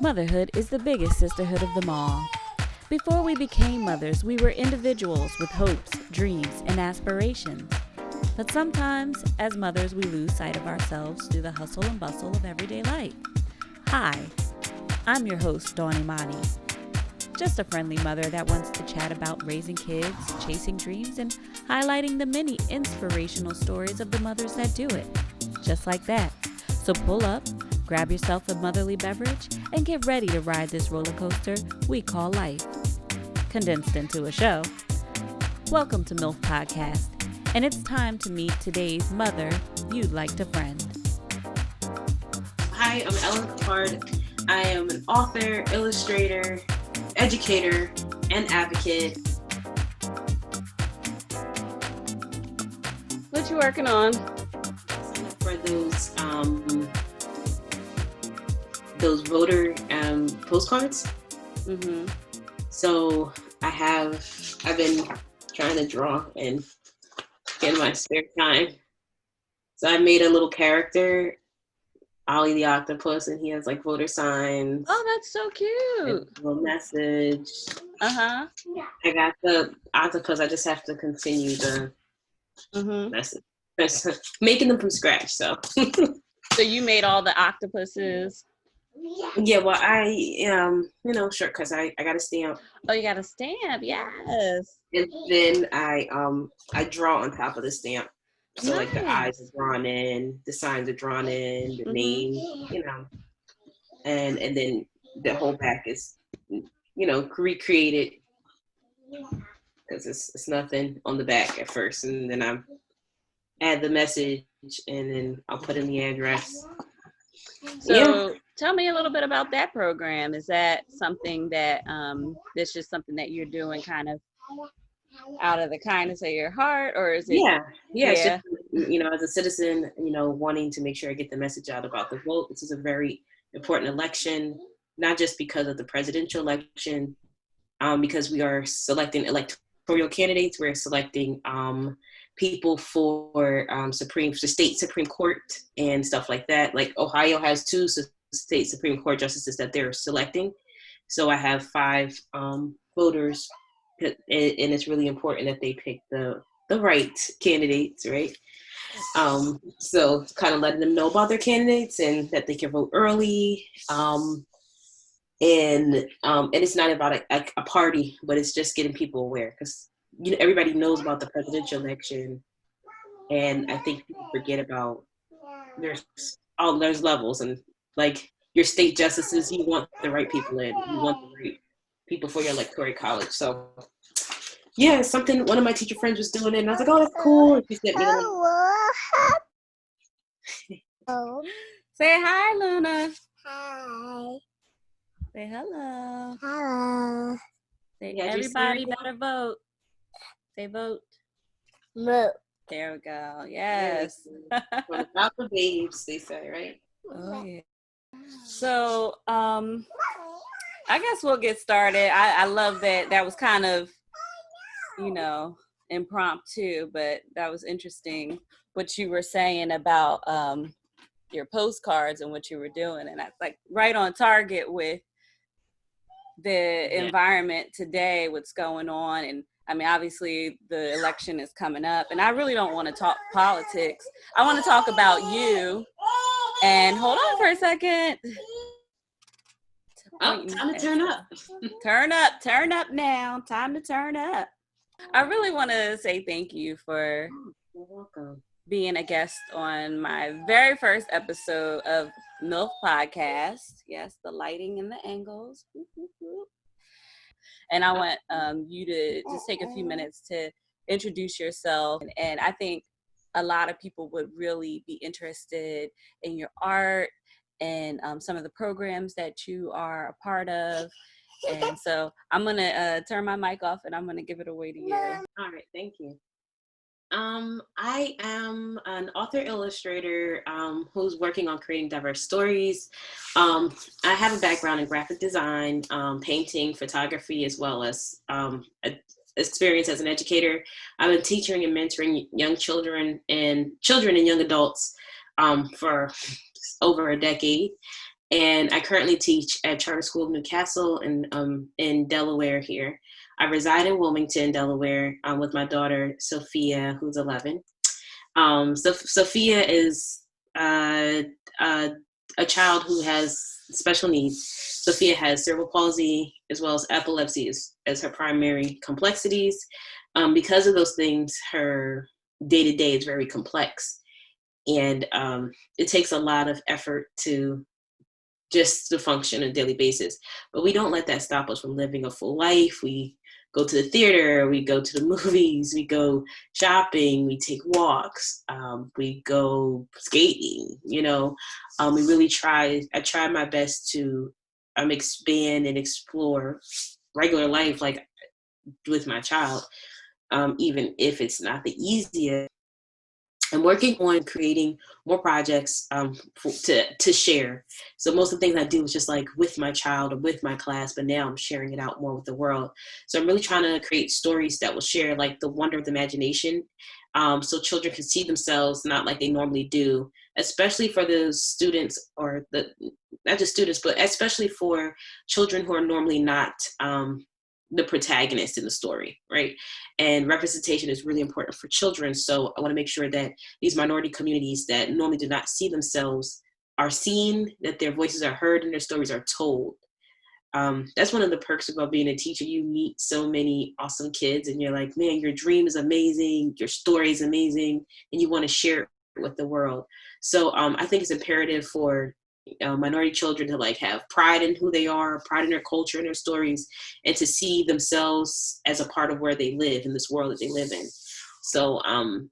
Motherhood is the biggest sisterhood of them all. Before we became mothers, we were individuals with hopes, dreams, and aspirations. But sometimes, as mothers, we lose sight of ourselves through the hustle and bustle of everyday life. Hi, I'm your host, Dawn Imani. Just a friendly mother that wants to chat about raising kids, chasing dreams, and highlighting the many inspirational stories of the mothers that do it. Just like that. So pull up, grab yourself a motherly beverage, and get ready to ride this roller coaster we call life. Condensed into a show. Welcome to MYLF Podcast, and it's time to meet today's mother you'd like to friend. Hi, I'm Ellen Cappard. I am an author, illustrator, educator, and advocate. What you working on? Sign up for those voter postcards. Mm-hmm. So I've been trying to draw and in my spare time. So I made a little character, Ollie the octopus, and he has like voter signs. Oh, that's so cute. A little message. Uh-huh. I got the octopus. I just have to continue the message. Making them from scratch. So. So you made all the octopuses? Yeah, well, sure, because I got a stamp. Oh, you got a stamp, yes. And then I draw on top of the stamp. So like the eyes are drawn in, the signs are drawn in, the name, and then the whole back is, recreated because it's nothing on the back at first, and then I add the message, and then I'll put in the address. So tell me a little bit about that program. Is that something that that's just something that you're doing kind of out of the kindness of your heart, or is it? Yeah. It's just, as a citizen, wanting to make sure I get the message out about the vote. This is a very important election, not just because of the presidential election, because we are selecting electoral candidates. We're selecting people for state Supreme Court and stuff like that. Like Ohio has 2 state Supreme Court justices that they're selecting. So I have 5 voters, and it's really important that they pick the right candidates, right? So kind of letting them know about their candidates and that they can vote early. And it's not about a party, but it's just getting people aware, because everybody knows about the presidential election, and I think people forget about there's levels, and like your state justices, you want the right people in, you want the right people for your electoral college. So yeah, it's something one of my teacher friends was doing it, and I was like, oh, that's cool. And she sent me Say hi, Luna. Hi. Say hello. Hello. Say Yeah, everybody better vote. Say vote. Look. There we go. Yes. About the babes, they say, right? Oh yeah. So I guess we'll get started. I love that. That was kind of, impromptu, but that was interesting what you were saying about your postcards and what you were doing, and that's like right on target with the environment today, what's going on. And I mean, obviously the election is coming up, and I really don't want to talk politics. I want to talk about you. And hold on for a second. Oh, time to turn up. Turn up now. Time to turn up. I really want to say thank you for You're welcome. being a guest on my very first episode of MYLF Podcast. Yes, the lighting and the angles. And I want you to just take a few minutes to introduce yourself. And I think a lot of people would really be interested in your art and some of the programs that you are a part of. And so I'm going to turn my mic off, and I'm going to give it away to you. All right, thank you. I am an author illustrator who's working on creating diverse stories. I have a background in graphic design, painting, photography, as well as experience as an educator. I've been teaching and mentoring young children and young adults for over a decade. And I currently teach at Charter School of Newcastle in Delaware here. I reside in Wilmington, Delaware, with my daughter, Sophia, who's 11. So Sophia is a child who has special needs. Sophia has cerebral palsy as well as epilepsy as her primary complexities. Because of those things, her day-to-day is very complex. And it takes a lot of effort to function on a daily basis. But we don't let that stop us from living a full life. We go to the theater, we go to the movies, we go shopping, we take walks, we go skating, we really I try my best to expand and explore regular life, like with my child, even if it's not the easiest. I'm working on creating more projects to share. So most of the things I do is just like with my child or with my class, but now I'm sharing it out more with the world. So I'm really trying to create stories that will share like the wonder of the imagination, so children can see themselves not like they normally do, especially for the students or not just students, but especially for children who are normally not the protagonist in the story, right? And representation is really important for children. So I want to make sure that these minority communities that normally do not see themselves are seen, that their voices are heard and their stories are told. That's one of the perks about being a teacher. You meet so many awesome kids and you're like, man, your dream is amazing, your story is amazing, and you want to share it with the world. So I think it's imperative for minority children to like have pride in who they are, pride in their culture and their stories, and to see themselves as a part of where they live in this world that they live in. So I'm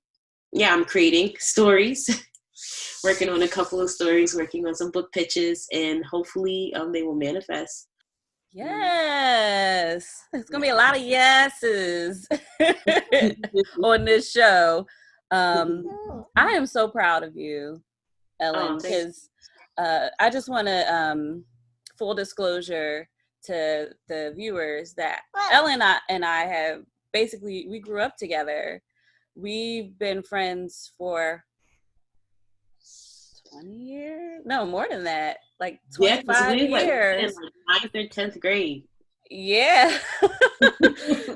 creating stories, working on a couple of stories, working on some book pitches, and hopefully they will manifest. Yes, it's gonna be a lot of yeses on this show. I am so proud of you, Ellen, because I just want to full disclosure to the viewers that Ellen and I have basically, we grew up together. We've been friends for 20 years? No, more than that. Like 25 years. Like 9th or 10th grade. Yeah.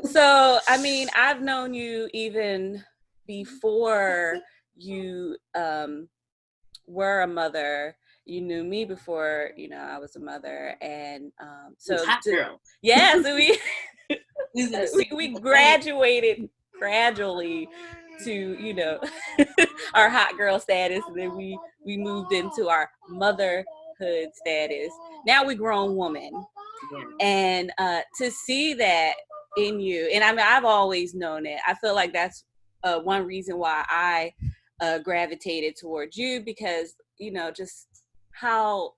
So, I mean, I've known you even before you were a mother. You knew me before, I was a mother. And so hot girl. Yeah, so we graduated gradually to our hot girl status, and then we moved into our motherhood status. Now we grown woman. Yeah. And to see that in you, and I mean, I've always known it. I feel like that's one reason why I gravitated towards you, because just how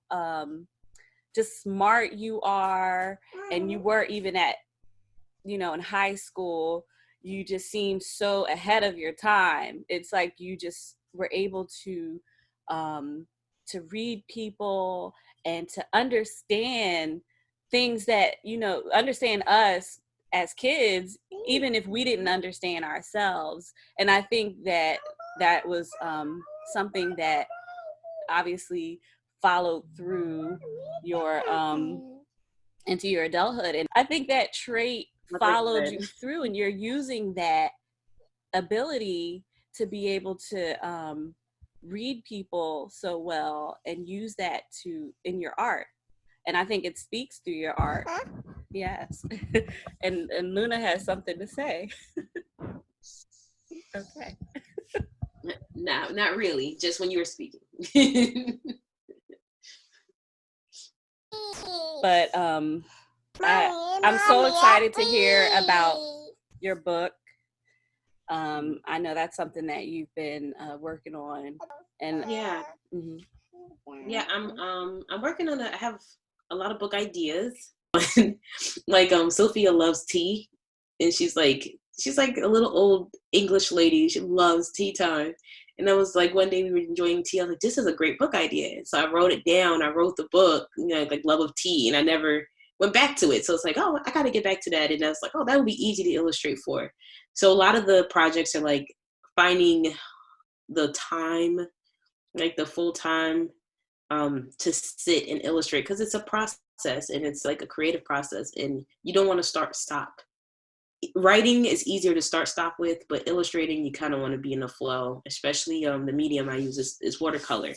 just smart you are, and you were even at in high school. You just seemed so ahead of your time. It's like you just were able to read people and to understand things that, understand us as kids, even if we didn't understand ourselves. And I think that was something that obviously followed through your into your adulthood. And I think that trait followed you through, and you're using that ability to be able to read people so well and use that in your art. And I think it speaks through your art. Yes. and Luna has something to say. Okay. No, not really, just when you were speaking. But I'm so excited to hear about your book. I know that's something that you've been working on, and yeah, yeah. I'm working on I have a lot of book ideas. Like Sophia loves tea, and she's like a little old English lady. She loves tea time. And I was like, one day we were enjoying tea. I was like, this is a great book idea. So I wrote it down. I wrote the book, like Love of Tea, and I never went back to it. So it's like, oh, I got to get back to that. And I was like, oh, that would be easy to illustrate for. So a lot of the projects are like finding the time, like the full time to sit and illustrate, because it's a process and it's like a creative process, and you don't want to stop. Writing is easier to stop with, but illustrating, you kind of want to be in the flow, especially the medium I use is watercolor,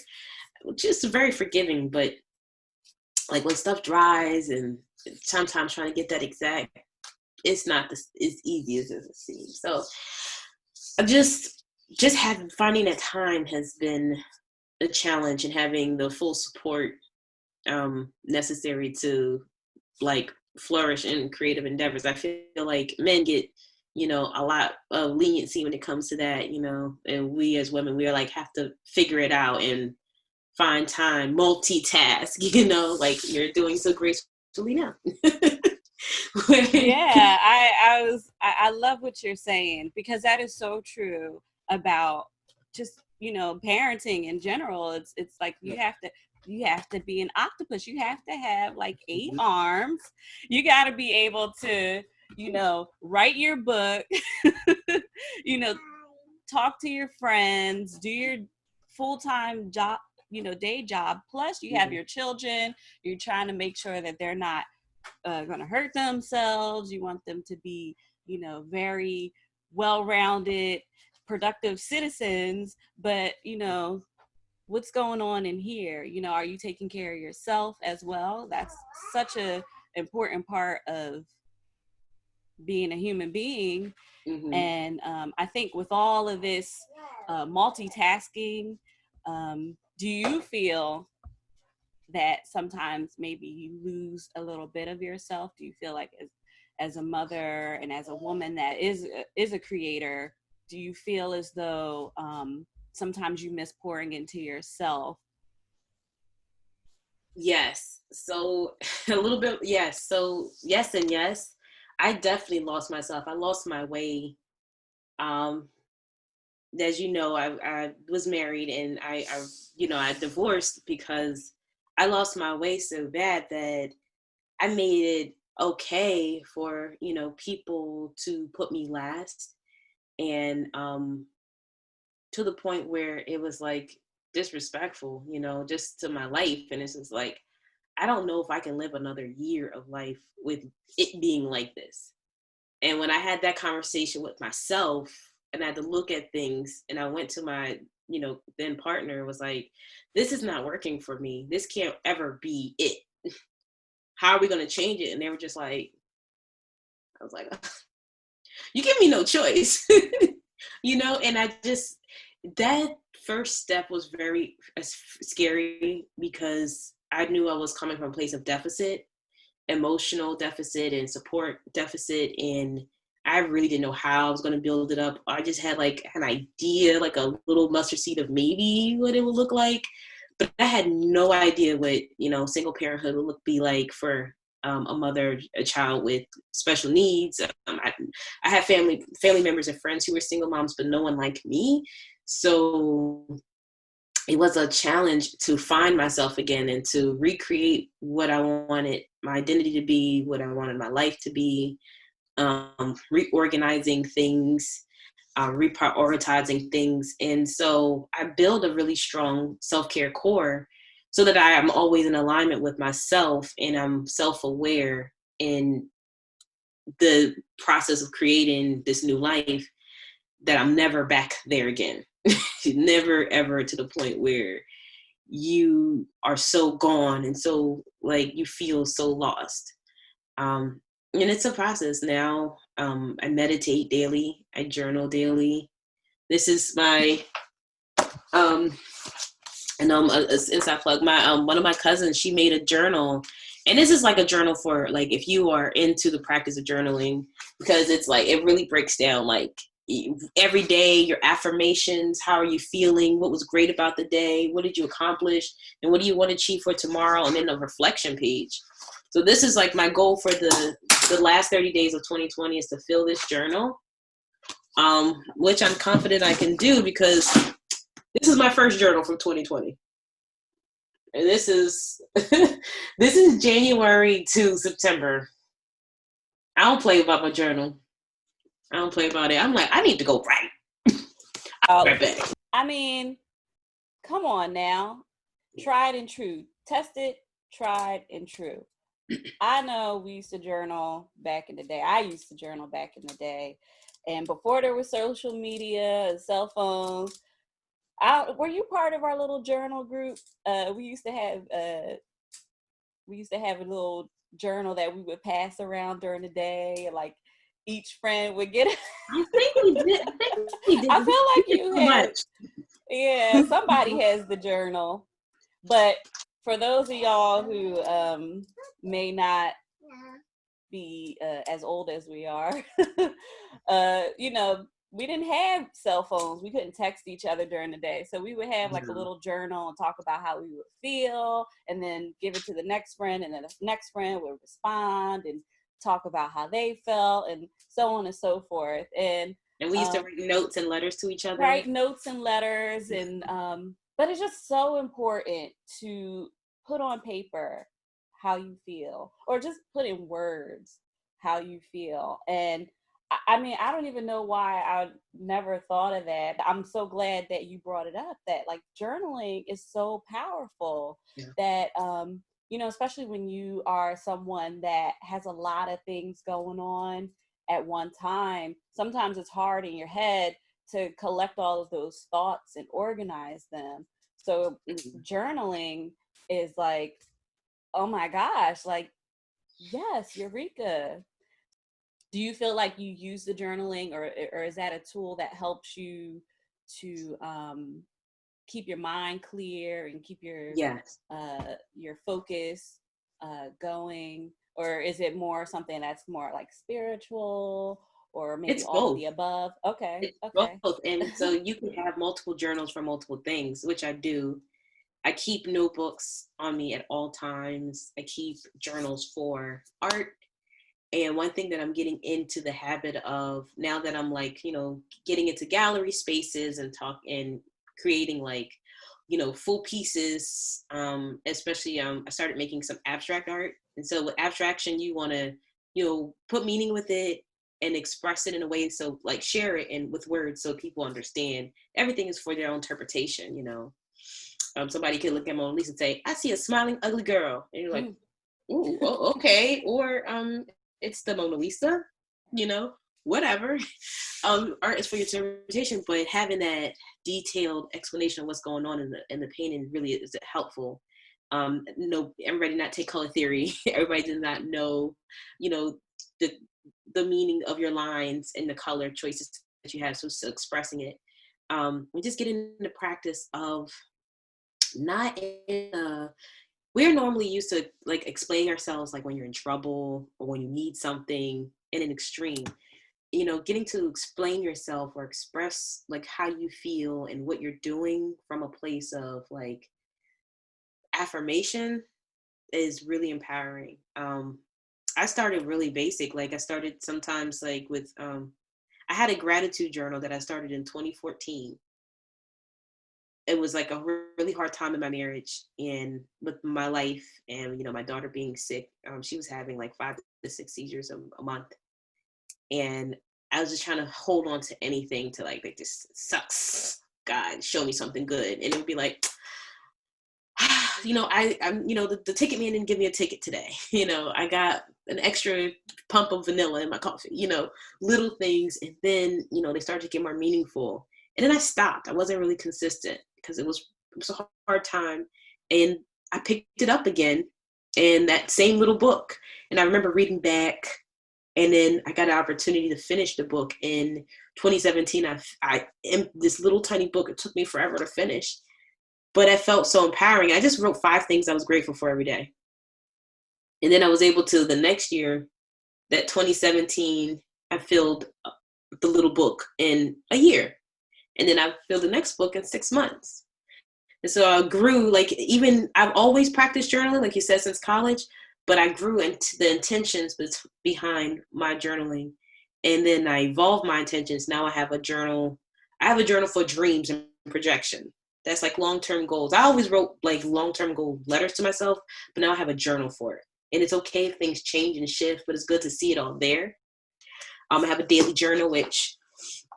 which is very forgiving, but like when stuff dries and sometimes trying to get that exact, it's not as easy as it seems. So I'm just finding that time has been a challenge, and having the full support necessary to like flourish in creative endeavors. I feel like men get, a lot of leniency when it comes to that, and we as women, we are like have to figure it out and find time, multitask, like you're doing so gracefully now. Yeah, I love what you're saying, because that is so true about just, parenting in general. It's like you have to be an octopus. You have to have like 8 arms. You got to be able to, write your book, talk to your friends, do your full-time job, day job. Plus you have your children. You're trying to make sure that they're not going to hurt themselves. You want them to be, very well-rounded, productive citizens. But, what's going on in here? Are you taking care of yourself as well? That's such a important part of being a human being. Mm-hmm. And I think with all of this multitasking, do you feel that sometimes maybe you lose a little bit of yourself? Do you feel like as a mother and as a woman that is a creator, do you feel as though sometimes you miss pouring into yourself? Yes. So a little bit, yes. So yes and yes. I definitely lost myself. I lost my way. As you know, I was married, and I divorced because I lost my way so bad that I made it okay for, people to put me last. And to the point where it was like disrespectful, just to my life. And it's just like, I don't know if I can live another year of life with it being like this. And when I had that conversation with myself and I had to look at things, and I went to my, then partner, was like, this is not working for me. This can't ever be it. How are we going to change it? And they were just like, I was like, you give me no choice, and that first step was very scary, because I knew I was coming from a place of deficit, emotional deficit and support deficit. And I really didn't know how I was going to build it up. I just had like an idea, like a little mustard seed of maybe what it would look like. But I had no idea what, single parenthood would be like for a mother, a child with special needs. I have family members and friends who were single moms, but no one like me. So it was a challenge to find myself again and to recreate what I wanted my identity to be, what I wanted my life to be, reorganizing things, reprioritizing things. And so I build a really strong self-care core so that I am always in alignment with myself, and I'm self-aware in the process of creating this new life, that I'm never back there again. Never ever to the point where you are so gone and so like you feel so lost. And it's a process now. I meditate daily. I journal daily. This is my inside plug. My one of my cousins, she made a journal, and this is like a journal for like if you are into the practice of journaling, because it's like it really breaks down like every day your affirmations, how are you feeling, what was great about the day, what did you accomplish, and what do you want to achieve for tomorrow, and then a reflection page. So this is like my goal for the last 30 days of 2020 is to fill this journal, which I'm confident I can do, because this is my first journal from 2020. And this is this is January to September. I don't play about my journal. I don't play about it. I'm like, I need to go write. I'll be right back. I mean, come on now. tried and true. Tested, tried and true. I know we used to journal back in the day. I used to journal back in the day. And before there was social media and cell phones, were you part of our little journal group? We used to have a little journal that we would pass around during the day. Like each friend would get it. I think we did. I feel like you so had, much. yeah, somebody has the journal. But for those of y'all who may not be as old as we are, you know, we didn't have cell phones. We couldn't text each other during the day. So we would have like a little journal and talk about how we would feel and then give it to the next friend. And then the next friend would respond and talk about how they felt and so on and so forth. And we used to write notes and letters to each other. Write notes and letters. And, but it's just so important to put on paper how you feel or just put in words how you feel. And I mean, I don't even know why I never thought of that. I'm so glad that you brought it up, that like journaling is so powerful that, you know, especially when you are someone that has a lot of things going on at one time, sometimes it's hard in your head to collect all of those thoughts and organize them. So journaling is like, oh my gosh, like, yes, Eureka. Do you feel like you use the journaling or is that a tool that helps you to keep your mind clear and keep your focus going? Or is it more something that's more like spiritual or maybe it's all both. of the above? Okay. It's Okay. both. And so you can have multiple journals for multiple things, which I do. I keep notebooks on me at all times. I keep journals for art. And one thing that I'm getting into the habit of now that I'm like, you know, getting into gallery spaces and creating like, you know, full pieces, especially I started making some abstract art. And so with abstraction, you want to, you know, put meaning with it and express it in a way. So like share it and with words so people understand. Everything is for their own interpretation, you know. Somebody could look at Mona Lisa and say, I see a smiling, ugly girl. And you're like, ooh, okay. Or it's the Mona Lisa, you know, whatever. Art is for your interpretation, but having that detailed explanation of what's going on in the painting really is helpful. No, everybody did not take color theory. Everybody did not know, you know, the meaning of your lines and the color choices that you have. So expressing it. We just get into the practice of not in a, we're normally used to like explaining ourselves like when you're in trouble or when you need something in an extreme, you know, getting to explain yourself or express like how you feel and what you're doing from a place of like affirmation is really empowering. I started really basic. Like I started sometimes like with, I had a gratitude journal that I started in 2014. It was like a really hard time in my marriage and with my life and, you know, my daughter being sick. She was having like 5 to 6 seizures a month. And I was just trying to hold on to anything to like this sucks. God, show me something good. And it would be like, you know, I'm, you know, the ticket man didn't give me a ticket today. You know, I got an extra pump of vanilla in my coffee, you know, little things. And then, you know, they started to get more meaningful. And then I stopped. I wasn't really consistent because it was a hard time. And I picked it up again in that same little book. And I remember reading back. And then I got an opportunity to finish the book in 2017. I this little tiny book. It took me forever to finish, but it felt so empowering. I just wrote 5 things I was grateful for every day. And then I was able to, the next year, that 2017, I filled the little book in a year. And then I filled the next book in 6 months. And so I grew, like, even, I've always practiced journaling, like you said, since college, but I grew into the intentions behind my journaling. And then I evolved my intentions. Now I have a journal. I have a journal for dreams and projection. That's like long-term goals. I always wrote like long-term goal letters to myself, but now I have a journal for it. And it's okay if things change and shift, but it's good to see it all there. I have a daily journal, which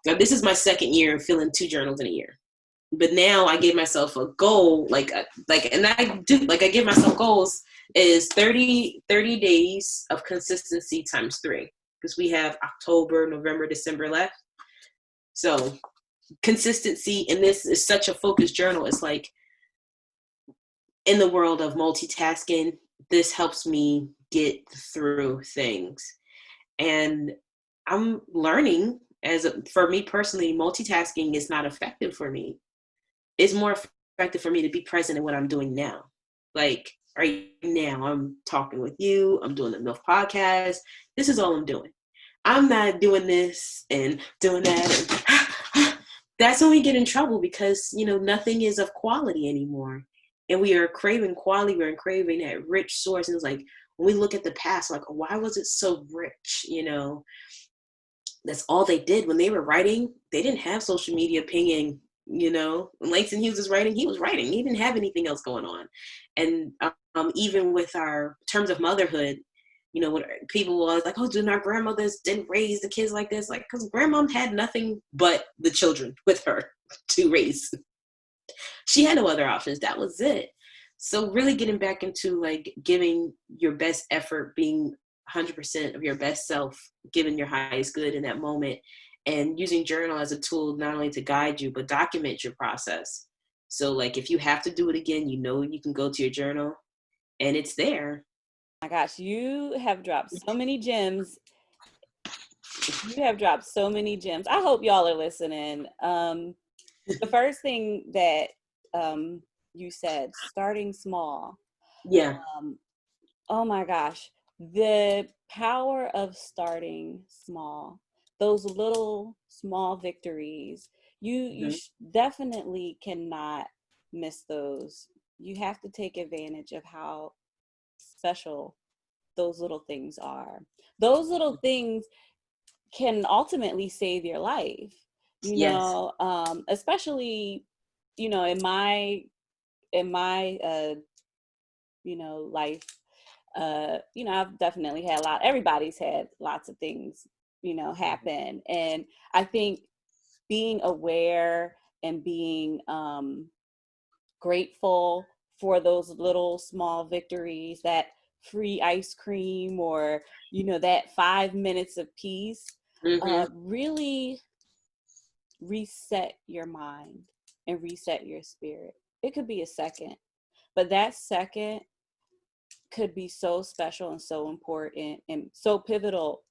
this is my 2nd year of filling 2 journals in a year. But now I give myself a goal, and I do, I give myself goals is 30 days of consistency times 3, because we have October, November, December left. So consistency, and this is such a focused journal. It's like, in the world of multitasking, this helps me get through things. And I'm learning, for me personally, multitasking is not effective for me. It's more effective for me to be present in what I'm doing now. Like right now, I'm talking with you, I'm doing the MYLF podcast. This is all I'm doing. I'm not doing this and doing that. And that's when we get in trouble, because, nothing is of quality anymore. And we are craving quality, we're craving that rich source. And it's like, when we look at the past, like, why was it so rich? That's all they did when they were writing. They didn't have social media pinging. When Langston Hughes was writing, he was writing. He didn't have anything else going on. And even with our terms of motherhood, when people was like, oh, didn't our grandmothers didn't raise the kids like this? Like, because grandma had nothing but the children with her to raise. She had no other options. That was it. So really getting back into like giving your best effort, being 100% of your best self, giving your highest good in that moment, and using journal as a tool not only to guide you, but document your process. So like if you have to do it again, you can go to your journal and it's there. My gosh, you have dropped so many gems. You have dropped so many gems. I hope y'all are listening. The first thing that you said, starting small. Yeah. Oh my gosh, the power of starting small. Those little small victories. You definitely cannot miss those. You have to take advantage of how special those little things are. Those little things can ultimately save your life, Yes. Especially, in my life, I've definitely had everybody's had lots of things, happen. And I think being aware and being grateful for those little small victories, that free ice cream, or that 5 minutes of peace, really reset your mind and reset your spirit. It could be a second, but that second could be so special and so important and so pivotal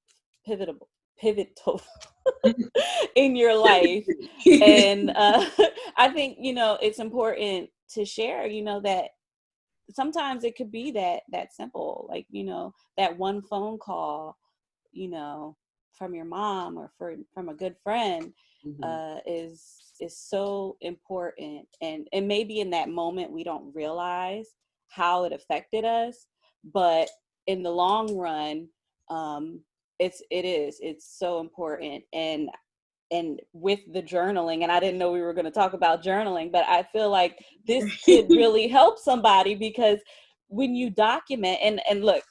in your life. And I think, it's important to share, that sometimes it could be that simple, like, that one phone call, from your mom or from a good friend, is so important. And maybe in that moment we don't realize how it affected us, but in the long run, it's so important. And with the journaling, and I didn't know we were going to talk about journaling, but I feel like this could really help somebody, because when you document, and look,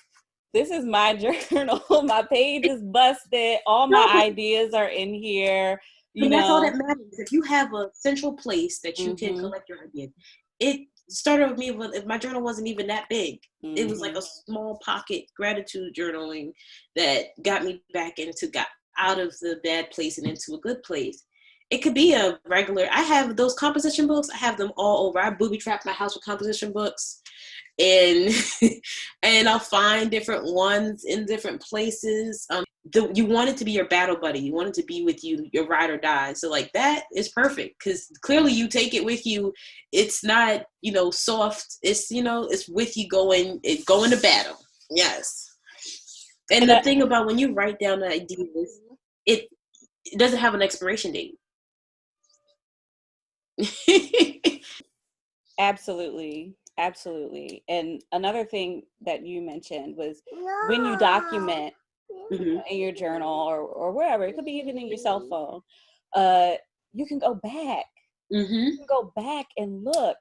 this is my journal. My page is busted. All my ideas are in here. But that's all that matters. If you have a central place that you can collect your ideas. It started with me if my journal wasn't even that big. It was like a small pocket gratitude journaling that got me got out of the bad place and into a good place. It could be a regular, I have those composition books. I have them all over. I booby trapped my house with composition books. And and I'll find different ones in different places. You want it to be your battle buddy. You want it to be with you, your ride or die. So like that is perfect, because clearly you take it with you. It's not, soft. It's, it's with you going to battle. Yes. And the thing about when you write down the ideas, it doesn't have an expiration date. Absolutely. And another thing that you mentioned was when you document in your journal or wherever, it could be even in your cell phone, you can go back. You can go back and look.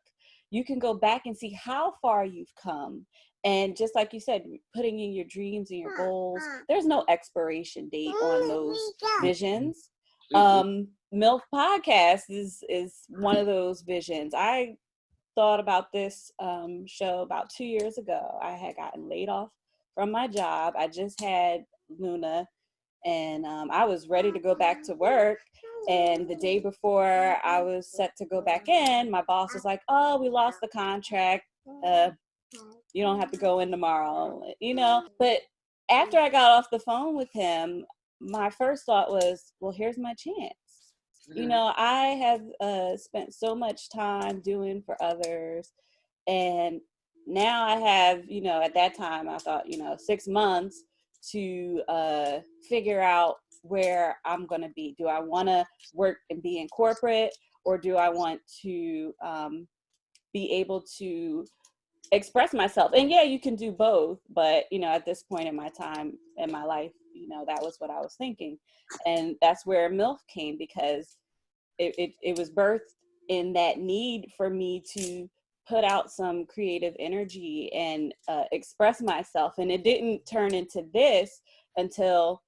You can go back and see how far you've come. And just like you said, putting in your dreams and your goals, there's no expiration date on those visions. MYLF podcast is one of those visions. I thought about this show about 2 years ago. I had gotten laid off from my job. I just had Luna, and I was ready to go back to work. And the day before I was set to go back in, my boss was like, "Oh, we lost the contract. You don't have to go in tomorrow," you know. But after I got off the phone with him, my first thought was, well, here's my chance. You know, I have spent so much time doing for others, and now I have, you know, at that time I thought, you know, 6 months to figure out where I'm going to be. Do I want to work and be in corporate, or do I want to be able to express myself? And yeah, you can do both, but you know, at this point in my time in my life, you know, that was what I was thinking. And that's where MYLF came, because it was birthed in that need for me to put out some creative energy and express myself. And it didn't turn into this until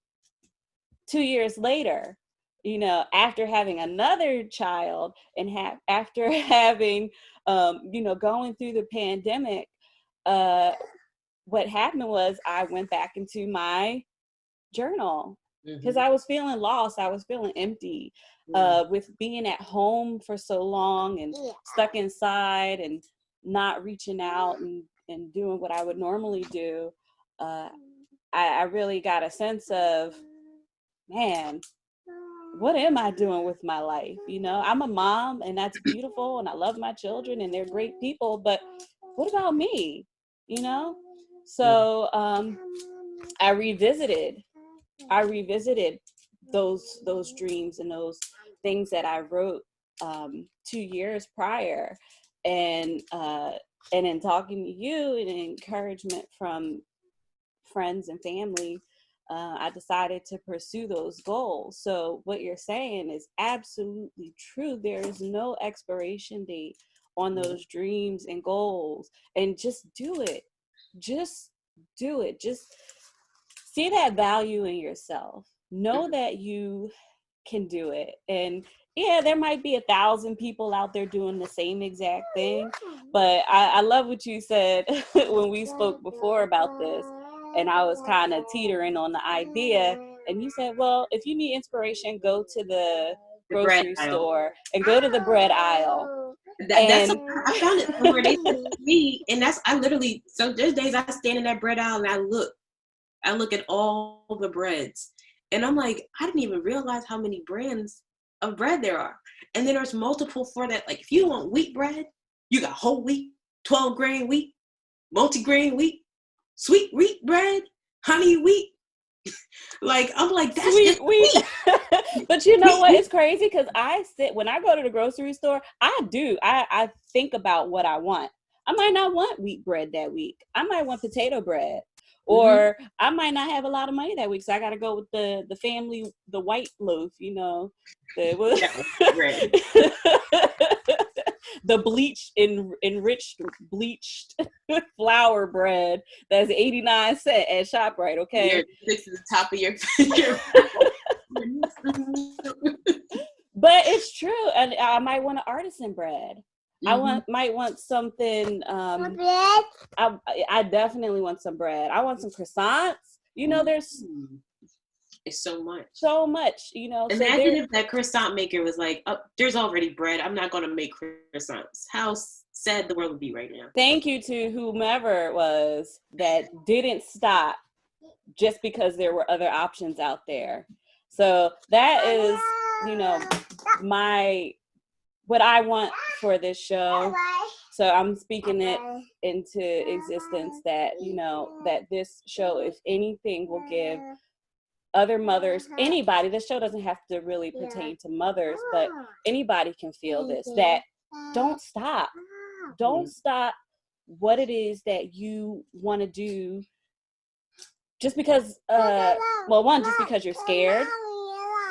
2 years later, you know, after having another child, and after having you know, going through the pandemic. What happened was I went back into my journal, because I was feeling lost. I was feeling empty with being at home for so long and stuck inside and not reaching out and doing what I would normally do. I really got a sense of, man, what am I doing with my life? You know, I'm a mom, and that's beautiful, and I love my children, and they're great people, but what about me? You know? So I revisited those dreams and those things that I wrote 2 years prior, and in talking to you and encouragement from friends and family, I decided to pursue those goals. So what you're saying is absolutely true. There is no expiration date on those dreams and goals, and just do it. Just do it. Just see that value in yourself. Know that you can do it. And yeah, there might be 1,000 people out there doing the same exact thing, but I love what you said when we spoke before about this, and I was kind of teetering on the idea, and you said, well, if you need inspiration, go to the grocery store and go to the bread aisle. That's I found it somewhere. They said to me, and I literally, so there's days I stand in that bread aisle and I look at all the breads, and I'm like, I didn't even realize how many brands of bread there are. And then there's multiple for that. Like, if you want wheat bread, you got whole wheat, 12 grain wheat, multi-grain wheat, sweet wheat bread, honey wheat. Like, I'm like, that's sweet just wheat. But you know what? It's crazy, because when I go to the grocery store, I think about what I want. I might not want wheat bread that week. I might want potato bread. Or I might not have a lot of money that week, so I got to go with the family, the white loaf, you know, the enriched bleached flour bread that's 89 cents at ShopRite. Okay, this is the top of your but it's true, and I might want an artisan bread. I might want something. I definitely want some bread. I want some croissants. You know, there's it's so much. You know, imagine if that croissant maker was like, oh, there's already bread. I'm not going to make croissants. How sad the world would be right now. Thank you to whomever it was that didn't stop just because there were other options out there. So that is, you know, what I want for this show. So I'm speaking it into existence that, you know, that this show, if anything, will give other mothers, anybody, this show doesn't have to really pertain to mothers, but anybody can feel this, that don't stop what it is that you want to do just because, just because you're scared,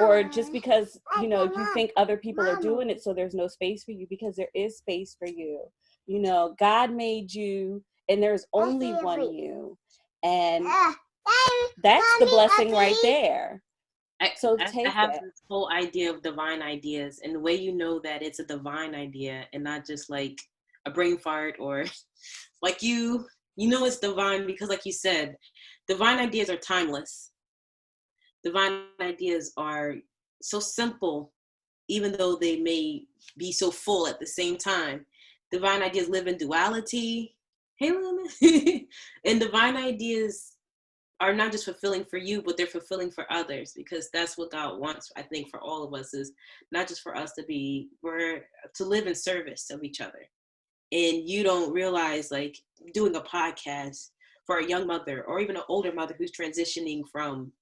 or just because, you know, you think other people are doing it, so there's no space for you, because there is space for you. You know, God made you, and there's only one you, and that's the blessing right there. I take have that. this whole idea of divine ideas, and the way you know that it's a divine idea and not just like a brain fart or like you know it's divine because, like you said, divine ideas are timeless. Divine ideas are so simple, even though they may be so full at the same time. Divine ideas live in duality. Hey, Luna. And divine ideas are not just fulfilling for you, but they're fulfilling for others, because that's what God wants, I think, for all of us, is not just for us to live in service of each other. And you don't realize, like, doing a podcast for a young mother or even an older mother who's transitioning from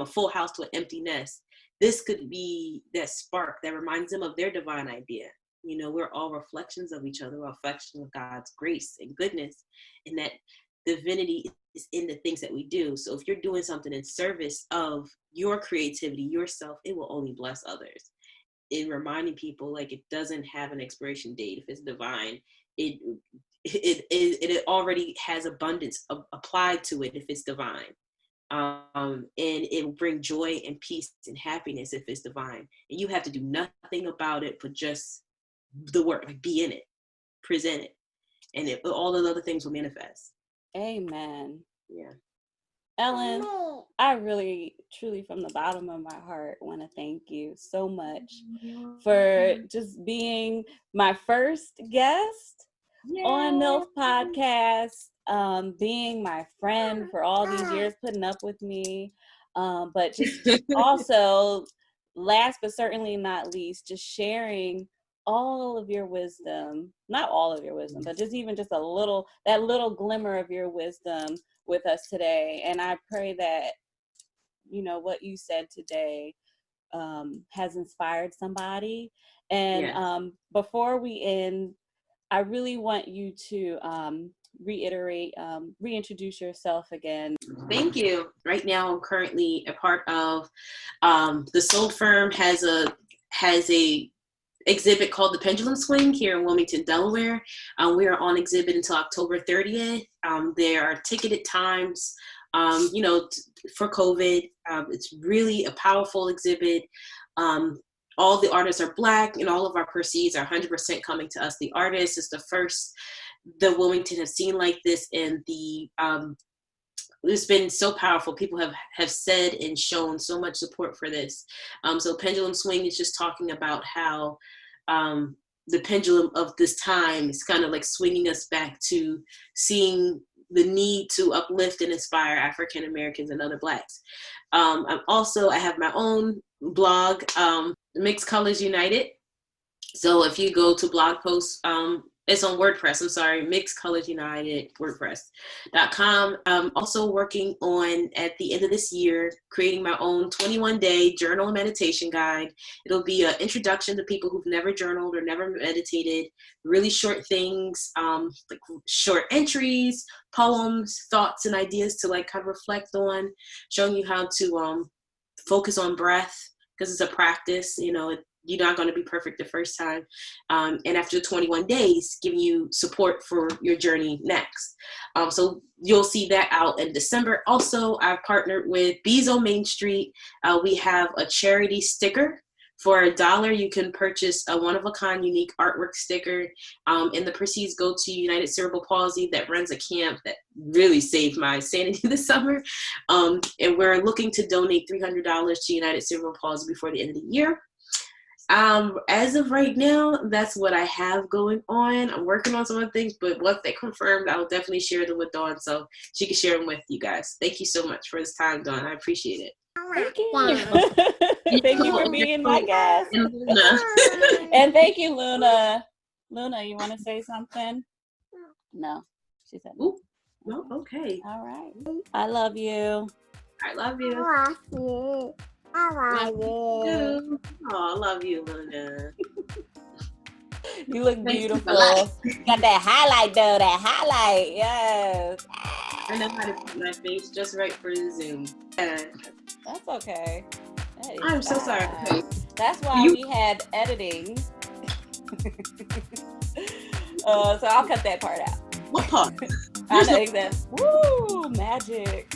a full house to an empty nest, this could be that spark that reminds them of their divine idea. You know, we're all reflections of each other, reflections of God's grace and goodness, and that divinity is in the things that we do. So if you're doing something in service of your creativity, yourself, it will only bless others. In reminding people, like, it doesn't have an expiration date. If it's divine, it already has abundance applied to it if it's divine. And it will bring joy and peace and happiness if it's divine. And you have to do nothing about it but just the work, like be in it, present it, and all the other things will manifest. Amen. Yeah. Ellen, I really, truly, from the bottom of my heart, want to thank you so much for just being my first guest on MYLF Podcast, being my friend for all these years, putting up with me, but just also, last but certainly not least, just sharing all of your wisdom, not all of your wisdom, but just even just that little glimmer of your wisdom with us today. And I pray that, you know, what you said today has inspired somebody. And Yes. Before we end, I really want you to reintroduce yourself again. Thank you. Right now, I'm currently a part of the Soul Firm has a exhibit called the Pendulum Swing here in Wilmington, Delaware. We are on exhibit until October 30th. There are ticketed times, for COVID. It's really a powerful exhibit. All the artists are Black, and all of our proceeds are 100% coming to us, the artists. It's the first the Wilmington has seen like this, and it's been so powerful. People have said and shown so much support for this. So Pendulum Swing is just talking about how the pendulum of this time is kind of like swinging us back to seeing the need to uplift and inspire African Americans and other Blacks. I have my own blog, Mixed Colors United. So if you go to blog posts, it's on WordPress, I'm sorry, Mixed Colors United, WordPress.com. I'm also working on, at the end of this year, creating my own 21-day journal and meditation guide. It'll be an introduction to people who've never journaled or never meditated, really short things, like short entries, poems, thoughts, and ideas to like kind of reflect on, showing you how to focus on breath, because it's a practice, you're not going to be perfect the first time. And after 21 days, giving you support for your journey next. So you'll see that out in December. Also, I've partnered with Bees on Main Street. We have a charity sticker. For $1, you can purchase a one-of-a-kind unique artwork sticker. And the proceeds go to United Cerebral Palsy that runs a camp that really saved my sanity this summer. And we're looking to donate $300 to United Cerebral Palsy before the end of the year. As of right now, that's what I have going on. I'm working on some other things, but once they're confirmed, I'll definitely share them with Dawn so she can share them with you guys. Thank you so much for this time, Dawn. I appreciate it. Thank you. Thank you for being my guest. And Luna. And thank you, Luna. Luna, you want to say something? No. She said no. Ooh, no, okay. All right. I love you. I love you. I love you. I love you. Oh, I love you, Luna. You look beautiful. Got that highlight though, that highlight. Yes. I know how to put my face just right for the Zoom. That's okay. That is I'm so sorry. Okay. That's why we had editing. So I'll cut that part out. What part? I know exactly. Woo, magic.